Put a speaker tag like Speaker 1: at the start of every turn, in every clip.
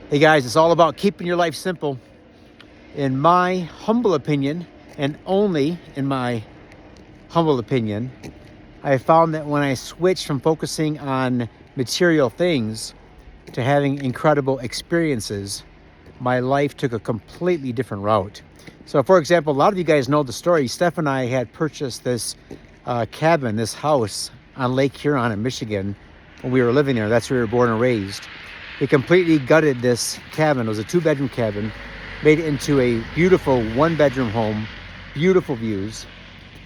Speaker 1: Hey guys, it's all about keeping your life simple. In my humble opinion, and only in my humble opinion, I found that when I switched from focusing on material things to having incredible experiences, my life took a completely different route. So for example, a lot of you guys know the story. Steph and I had purchased this cabin, this house on Lake Huron in Michigan when we were living there. That's where we were born and raised. We completely gutted this cabin. It was a 2-bedroom cabin, made it into a beautiful 1-bedroom home, beautiful views.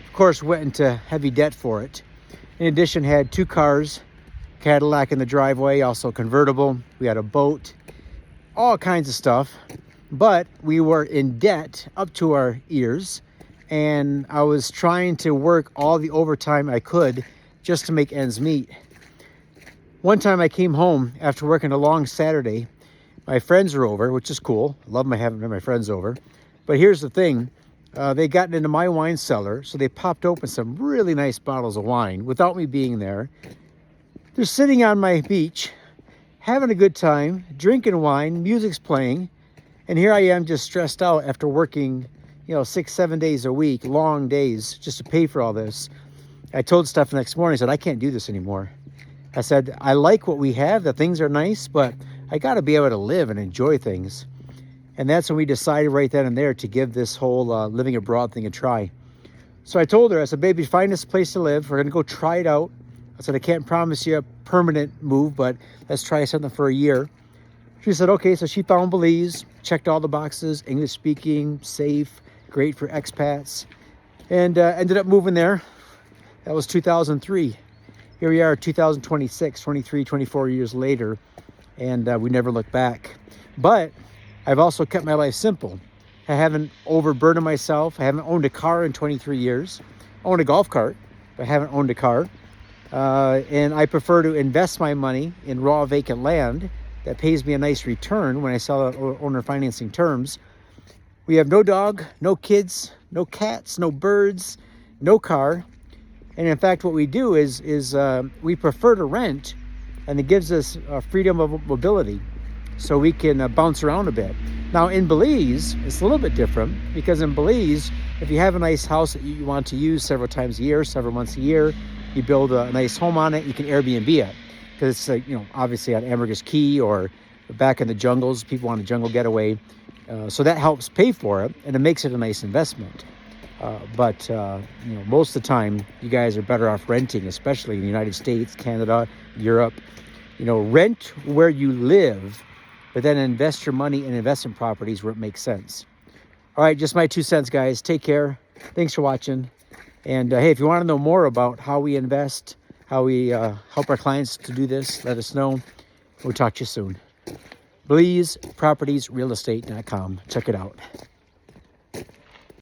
Speaker 1: Of course, went into heavy debt for it. In addition, had 2 cars, Cadillac in the driveway, also convertible. We had a boat, all kinds of stuff. But we were in debt up to our ears, and I was trying to work all the overtime I could just to make ends meet. One time I came home after working a long Saturday. My friends were over, which is cool. I love having my friends over. But here's the thing. They gotten into my wine cellar, so they popped open some really nice bottles of wine without me being there. They're sitting on my beach, having a good time, drinking wine, music's playing, and here I am just stressed out after working, 6-7 days a week, long days, just to pay for all this. I told Steph the next morning, I said, I can't do this anymore. I said, I like what we have, the things are nice, but I got to be able to live and enjoy things. And that's when we decided right then and there to give this whole living abroad thing a try. So I told her, I said, baby, find us a place to live. We're going to go try it out. I said, I can't promise you a permanent move, but let's try something for a year. She said, okay. So she found Belize, checked all the boxes, English speaking, safe, great for expats, and ended up moving there. That was 2003. Here we are, 2026, 23, 24 years later, and we never look back. But I've also kept my life simple. I haven't overburdened myself. I haven't owned a car in 23 years. I own a golf cart, but I haven't owned a car. And I prefer to invest my money in raw vacant land that pays me a nice return when I sell it on owner financing terms. We have no dog, no kids, no cats, no birds, no car. And in fact, what we do is we prefer to rent, and it gives us freedom of mobility so we can bounce around a bit. Now in Belize, it's a little bit different, because in Belize, if you have a nice house that you want to use several times a year, several months a year, you build a nice home on it, you can Airbnb it. Because it's obviously on Ambergris Key or back in the jungles, people want a jungle getaway. So that helps pay for it, and it makes it a nice investment. But most of the time, you guys are better off renting, especially in the United States, Canada, Europe. Rent where you live, but then invest your money in investment properties where it makes sense. All right, just my 2 cents, guys. Take care. Thanks for watching. And hey, if you want to know more about how we invest, how we help our clients to do this, let us know. We'll talk to you soon. BelizePropertiesRealestate.com. Check it out.